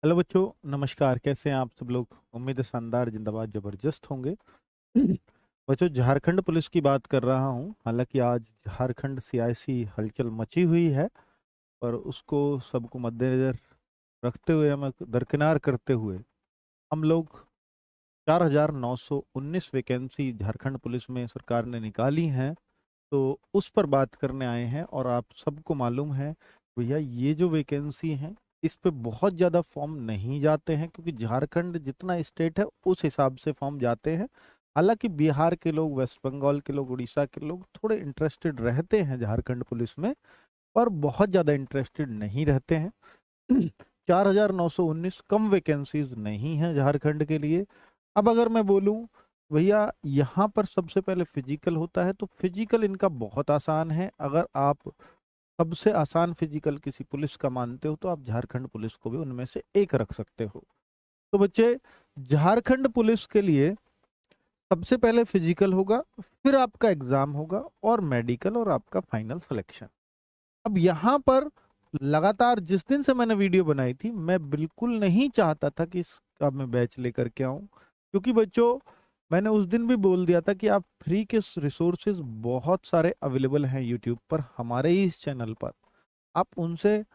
Hello बच्चों, नमस्कार। कैसे हैं आप सब लोग? उम्मीद है शानदार, जिंदाबाद, जबरदस्त होंगे। बच्चों, झारखंड पुलिस की बात कर रहा हूं। हालांकि आज झारखंड सियासी हलचल मची हुई है, पर उसको सबको मद्देनजर रखते हुए, हमें दरकिनार करते हुए, हम लोग 4,919 वैकेंसी झारखंड पुलिस में सरकार ने निकाली हैं, तो उस पर बात करने आए हैं। और आप सबको मालूम है भैया, ये जो वैकेंसी है इस पे बहुत ज़्यादा फॉर्म नहीं जाते हैं, क्योंकि झारखंड जितना स्टेट है उस हिसाब से फॉर्म जाते हैं। हालांकि बिहार के लोग, वेस्ट बंगाल के लोग, उड़ीसा के लोग थोड़े इंटरेस्टेड रहते हैं झारखंड पुलिस में, पर बहुत ज़्यादा इंटरेस्टेड नहीं रहते हैं। 4,919 कम वैकेंसीज नहीं है झारखंड के लिए। अब अगर मैं बोलूं भैया, यहाँ पर सबसे पहले फिजिकल होता है, तो फिजिकल इनका बहुत आसान है। अगर आप सबसे आसान फिजिकल किसी पुलिस का मानते हो, तो आप झारखंड पुलिस को भी उनमें से एक रख सकते हो। तो बच्चे, झारखंड पुलिस के लिए सबसे पहले फिजिकल होगा, फिर आपका एग्जाम होगा, और मेडिकल, और आपका फाइनल सिलेक्शन। अब यहाँ पर लगातार जिस दिन से मैंने वीडियो बनाई थी, मैं बिल्कुल नहीं चाहता था कि इसका मैं बैच लेकर के आऊं, क्योंकि बच्चों, मैंने उस दिन भी बोल दिया था कि आप फ्री के रिसोर्सेज बहुत सारे अवेलेबल हैं यूट्यूब पर, हमारे ही इस चैनल पर। आप उनसे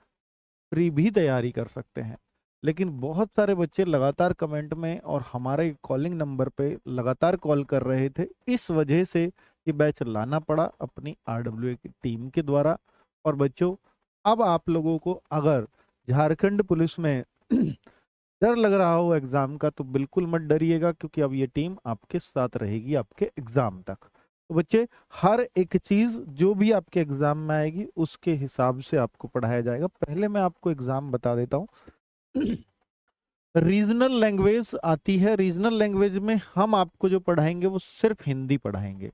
फ्री भी तैयारी कर सकते हैं। लेकिन बहुत सारे बच्चे लगातार कमेंट में और हमारे कॉलिंग नंबर पे लगातार कॉल कर रहे थे, इस वजह से ये बैच लाना पड़ा अपनी आरडब्ल्यूए की टीम के द्वारा। और बच्चों, अब आप लोगों को अगर झारखंड पुलिस में डर लग रहा हो एग्जाम का, तो बिल्कुल मत डरिएगा, क्योंकि अब ये टीम आपके साथ रहेगी आपके एग्जाम तक। तो बच्चे, हर एक चीज जो भी आपके एग्जाम में आएगी उसके हिसाब से आपको पढ़ाया जाएगा। पहले मैं आपको एग्जाम बता देता हूँ। रीजनल लैंग्वेज आती है। रीजनल लैंग्वेज में हम आपको जो पढ़ाएंगे वो सिर्फ हिंदी पढ़ाएंगे,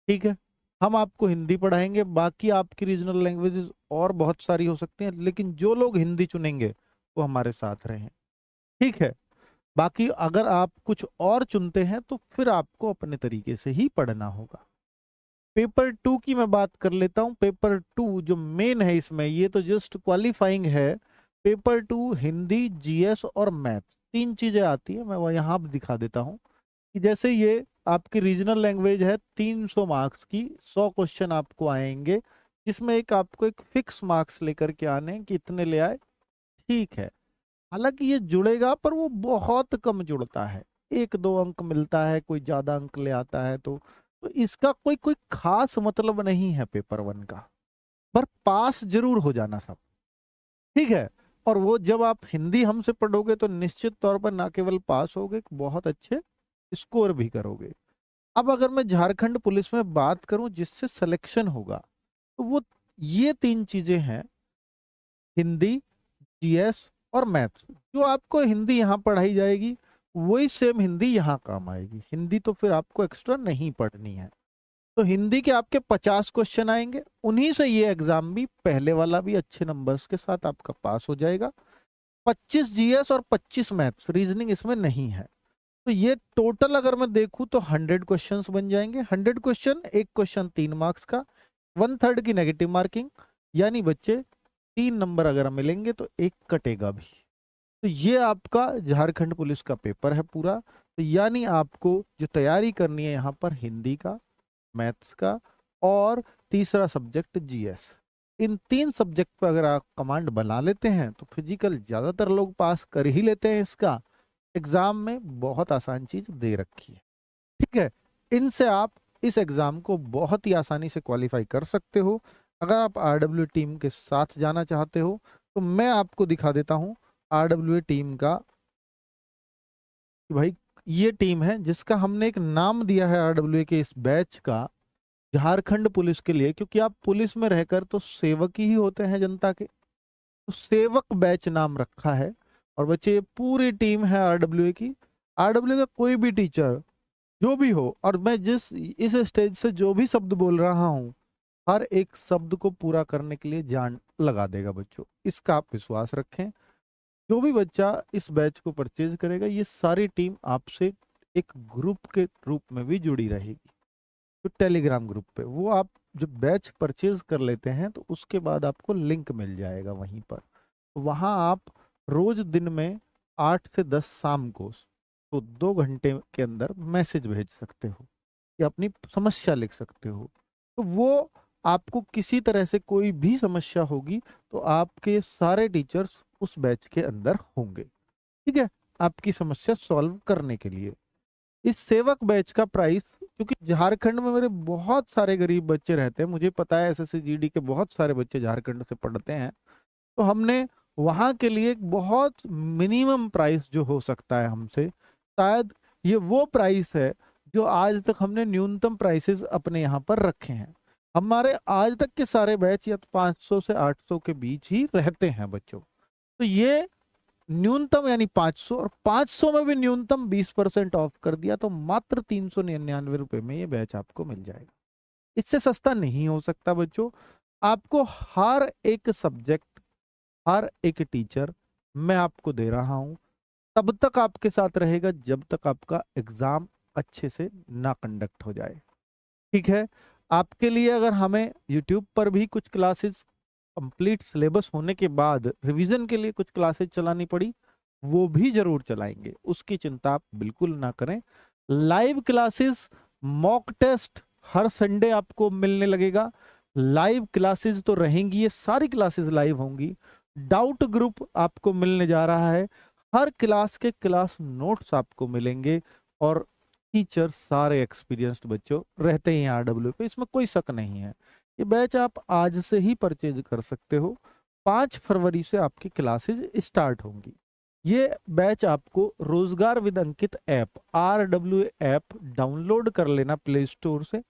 ठीक है? हम आपको हिंदी पढ़ाएंगे, बाकी आपकी रीजनल लैंग्वेजेस और बहुत सारी हो सकती हैं, लेकिन जो लोग हिंदी चुनेंगे वो हमारे साथ रहें, ठीक है? बाकी अगर आप कुछ और चुनते हैं तो फिर आपको अपने तरीके से ही पढ़ना होगा। पेपर टू की मैं बात कर लेता हूँ। पेपर टू जो मेन है इसमें, ये तो जस्ट क्वालिफाइंग है। पेपर टू हिंदी, जीएस और मैथ, तीन चीजें आती है। मैं वो यहाँ पे दिखा देता हूँ कि जैसे ये आपकी रीजनल लैंग्वेज है, 300 मार्क्स की 100 क्वेश्चन आपको आएंगे, जिसमें एक आपको एक फिक्स मार्क्स लेकर के आने हैं कि इतने ले आए, ठीक है? हालांकि ये जुड़ेगा, पर वो बहुत कम जुड़ता है। एक दो अंक मिलता है, कोई ज्यादा अंक ले आता है तो इसका कोई कोई खास मतलब नहीं है पेपर वन का। पर पास जरूर हो जाना सब, ठीक है? और वो जब आप हिंदी हमसे पढ़ोगे तो निश्चित तौर पर ना केवल पास होगे, बहुत अच्छे स्कोर भी करोगे। अब अगर मैं झारखंड पुलिस में बात करूं जिससे सिलेक्शन होगा, तो वो ये तीन चीजें हैं, हिंदी, जीएस और मैथ्स। जो आपको हिंदी यहाँ पढ़ाई जाएगी वही सेम हिंदी यहाँ काम आएगी। हिंदी तो फिर आपको एक्स्ट्रा नहीं पढ़नी है। तो हिंदी के आपके 50 क्वेश्चन आएंगे, उन्हीं से ये एग्जाम भी, पहले वाला भी अच्छे नंबर्स के साथ आपका पास हो जाएगा। 25 जीएस और 25 मैथ्स, रीजनिंग इसमें नहीं है। तो ये टोटल अगर मैं देखूं तो 100 क्वेश्चंस बन जाएंगे। 100 क्वेश्चन, एक क्वेश्चन 3 मार्क्स का, 1/3 की नेगेटिव मार्किंग, यानी बच्चे 3 नंबर अगर मिलेंगे तो एक कटेगा भी। तो ये आपका झारखंड पुलिस का पेपर है पूरा। तो यानी आपको जो तैयारी करनी है यहाँ पर, हिंदी का, मैथ्स का, और तीसरा सब्जेक्ट जीएस, इन तीन सब्जेक्ट पर अगर आप कमांड बना लेते हैं तो फिजिकल ज्यादातर लोग पास कर ही लेते हैं। इसका एग्जाम में बहुत आसान चीज दे रखी है, ठीक है? इनसे आप इस एग्जाम को बहुत ही आसानी से क्वालिफाई कर सकते हो। अगर आप आरडब्ल्यू टीम के साथ जाना चाहते हो तो मैं आपको दिखा देता हूँ आरडब्ल्यू टीम का, कि भाई ये टीम है जिसका हमने एक नाम दिया है आरडब्ल्यू के इस बैच का, झारखंड पुलिस के लिए। क्योंकि आप पुलिस में रहकर तो सेवक ही होते हैं जनता के, तो सेवक बैच नाम रखा है। और बच्चे, ये पूरी टीम है आरडब्ल्यू की। आरडब्ल्यू का कोई भी टीचर जो भी हो, और मैं जिस इस स्टेज से जो भी शब्द बोल रहा हूँ, हर एक शब्द को पूरा करने के लिए जान लगा देगा बच्चों, इसका आप विश्वास रखें। जो भी बच्चा इस बैच को परचेज करेगा, ये सारी टीम आपसे एक ग्रुप के रूप में भी जुड़ी रहेगी। तो टेलीग्राम ग्रुप पे वो आप जब बैच परचेज कर लेते हैं तो उसके बाद आपको लिंक मिल जाएगा वहीं पर। वहां आप रोज दिन में 8 से 10 शाम को, तो 2 घंटे के अंदर मैसेज भेज सकते हो या अपनी समस्या लिख सकते हो। तो वो आपको किसी तरह से कोई भी समस्या होगी तो आपके सारे टीचर्स उस बैच के अंदर होंगे, ठीक है, आपकी समस्या सॉल्व करने के लिए। इस सेवक बैच का प्राइस, क्योंकि झारखंड में मेरे बहुत सारे गरीब बच्चे रहते हैं, मुझे पता है एसएससी जीडी के बहुत सारे बच्चे झारखंड से पढ़ते हैं, तो हमने वहां के लिए एक बहुत मिनिमम प्राइस जो हो सकता है हमसे, शायद ये वो प्राइस है जो आज तक हमने न्यूनतम प्राइसेस अपने यहाँ पर रखे हैं। हमारे आज तक के सारे बैच या तो 500 से 800 के बीच ही रहते हैं बच्चों। तो ये न्यूनतम यानी 500, और 500 में भी न्यूनतम 20% ऑफ कर दिया तो मात्र 399 रुपए में ये बैच आपको मिल जाएगा। इससे सस्ता नहीं हो सकता बच्चों। आपको हर एक सब्जेक्ट, हर एक टीचर मैं आपको दे रहा हूं, तब तक आपके साथ रहेगा जब तक आपका एग्जाम अच्छे से ना कंडक्ट हो जाए, ठीक है। आपके लिए अगर हमें यूट्यूब पर भी कुछ क्लासेस कंप्लीट सिलेबस होने के बाद रिवीजन के लिए कुछ क्लासेस चलानी पड़ी, वो भी जरूर चलाएंगे, उसकी चिंता आप बिल्कुल ना करें। लाइव क्लासेस, मॉक टेस्ट हर संडे आपको मिलने लगेगा। लाइव क्लासेस तो रहेंगी, ये सारी क्लासेस लाइव होंगी। डाउट ग्रुप आपको मिलने जा रहा है, हर क्लास के क्लास नोट्स आपको मिलेंगे, और टीचर सारे एक्सपीरियंस्ड बच्चों रहते हैं आरडब्ल्यू पे, इसमें कोई शक नहीं है। ये बैच आप आज से ही परचेज कर सकते हो। 5 फरवरी से आपकी क्लासेस स्टार्ट होंगी। ये बैच आपको रोजगार with Ankit app, RW app download कर लेना प्ले स्टोर से,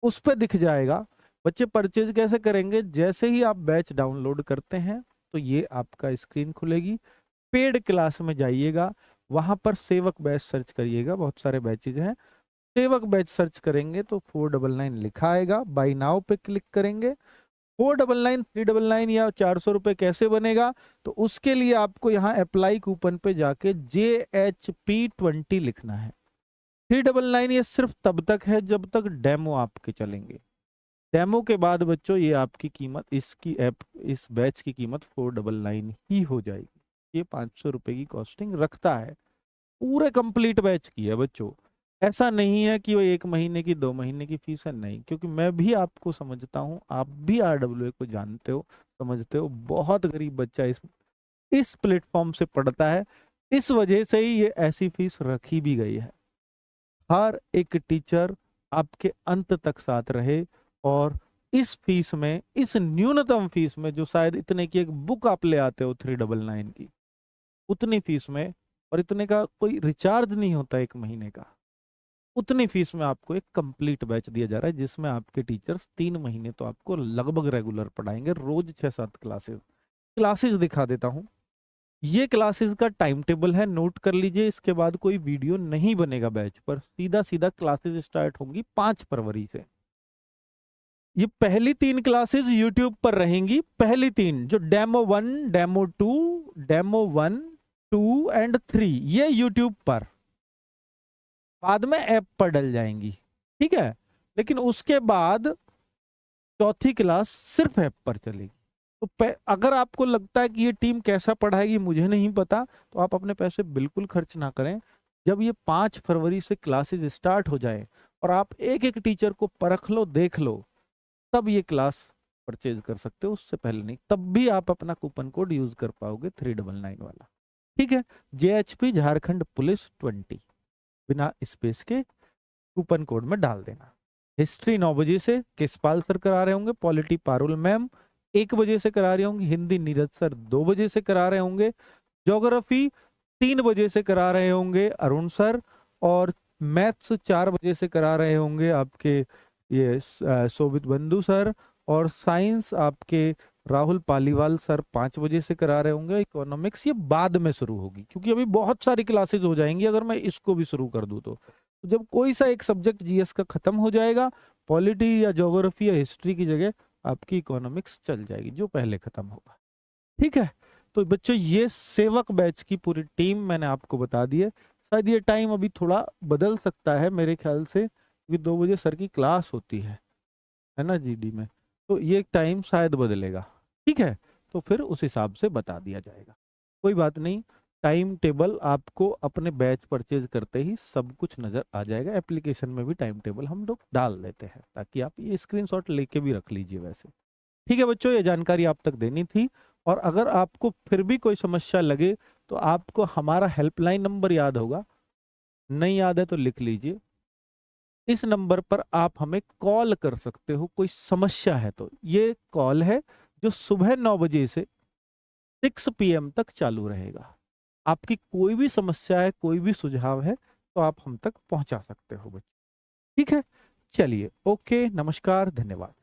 उस पर दिख जाएगा। बच्चे परचेज कैसे करेंगे, जैसे ही आप बैच डाउनलोड करते हैं तो ये आपका स्क्रीन खुलेगी, पेड क्लास में जाइएगा, वहां पर सेवक बैच सर्च करिएगा, बहुत सारे बैचेज हैं। सेवक बैच सर्च करेंगे तो 499 लिखा आएगा, बाई नाउ पे क्लिक करेंगे। 499, 399 या 400 रुपए कैसे बनेगा, तो उसके लिए आपको यहाँ अप्लाई कूपन पे जाके JHP20 लिखना है। 399 ये सिर्फ तब तक है जब तक डेमो आपके चलेंगे। डेमो के बाद बच्चों ये आपकी कीमत, इसकी ऐप, इस बैच की कीमत 499 ही हो जाएगी। ये 500 रुपए की कॉस्टिंग रखता है, पूरे कंप्लीट बैच की है बच्चों। ऐसा नहीं है कि वो 1 महीने की 2 महीने की फीस है, नहीं, क्योंकि मैं भी आपको समझता हूँ, आप भी RWA को जानते हो, समझते हो। बहुत गरीब बच्चा इस प्लेटफॉर्म से पढ़ता है, इस वजह से ही ये ऐसी फीस रखी भी गई है। हर एक टीचर आपके अंत तक साथ रहे, और इस फीस में, इस न्यूनतम फीस में, जो शायद इतने की एक बुक आप ले आते हो 399 की, उतनी फीस में, और इतने का कोई रिचार्ज नहीं होता 1 महीने का, उतनी फीस में आपको एक कंप्लीट बैच दिया जा रहा है, जिसमें आपके टीचर्स 3 महीने तो आपको लगभग रेगुलर पढ़ाएंगे, रोज 6-7 क्लासेस। क्लासेस दिखा देता हूँ, ये क्लासेस का टाइम टेबल है, नोट कर लीजिए। इसके बाद कोई वीडियो नहीं बनेगा बैच पर, सीधा सीधा क्लासेस स्टार्ट होंगी 5 फरवरी से। ये पहली 3 क्लासेस यूट्यूब पर रहेंगी, पहली 3 जो डेमो 1, डेमो 2, डेमो 1, 2 एंड 3, ये यूट्यूब पर, बाद में ऐप पर डल जाएंगी, ठीक है। लेकिन उसके बाद चौथी क्लास सिर्फ ऐप पर चलेगी। तो अगर आपको लगता है कि ये टीम कैसा पढ़ाएगी मुझे नहीं पता, तो आप अपने पैसे बिल्कुल खर्च ना करें। जब ये 5 फरवरी से क्लासेस स्टार्ट हो जाए और आप एक एक टीचर को परख लो, देख लो, तब ये क्लास परचेज कर सकते हो, उससे पहले नहीं। तब भी आप अपना कूपन कोड यूज कर पाओगे 399 वाला, ठीक है। JHP झारखंड पुलिस 20 बिना स्पेस के कूपन कोड में डाल देना। हिस्ट्री 9 बजे से केसपाल सर करा रहे होंगे, पॉलिटी पारुल मैम 1 बजे से करा रहे होंगे, हिंदी नीरज सर 2 बजे से करा रहे होंगे, ज्योग्राफी 3 बजे से करा रहे होंगे अरुण सर, और मैथ्स 4 बजे से करा रहे होंगे आपके ये शोभित बंधु सर, और साइंस आपके राहुल पालीवाल सर 5 बजे से करा रहे होंगे। इकोनॉमिक्स ये बाद में शुरू होगी, क्योंकि अभी बहुत सारी क्लासेस हो जाएंगी अगर मैं इसको भी शुरू कर दूं तो जब कोई सा एक सब्जेक्ट जीएस का खत्म हो जाएगा, पॉलिटी या ज्योग्राफी या हिस्ट्री की जगह आपकी इकोनॉमिक्स चल जाएगी, जो पहले खत्म होगा, ठीक है। तो बच्चों ये सेवक बैच की पूरी टीम मैंने आपको बता दी है। शायद ये टाइम अभी थोड़ा बदल सकता है मेरे ख्याल से, क्योंकि 2 बजे सर की क्लास होती है ना जीडी में, तो ये टाइम शायद बदलेगा, ठीक है। तो फिर उस हिसाब से बता दिया जाएगा। कोई बात नहीं, टाइम टेबल आपको अपने बैच परचेज करते ही सब कुछ नजर आ जाएगा। एप्लीकेशन में भी टाइम टेबल हम लोग डाल देते हैं, ताकि आप ये स्क्रीनशॉट लेके भी रख लीजिए वैसे। ठीक है बच्चों, ये जानकारी आप तक देनी थी। और अगर आपको फिर भी कोई समस्या लगे तो आपको हमारा हेल्पलाइन नंबर याद होगा, नहीं याद है तो लिख लीजिए। इस नंबर पर आप हमें कॉल कर सकते हो, कोई समस्या है तो। ये कॉल है जो सुबह 9 बजे से 6 PM तक चालू रहेगा। आपकी कोई भी समस्या है, कोई भी सुझाव है, तो आप हम तक पहुंचा सकते हो बच्चों। ठीक है, चलिए, ओके, नमस्कार, धन्यवाद।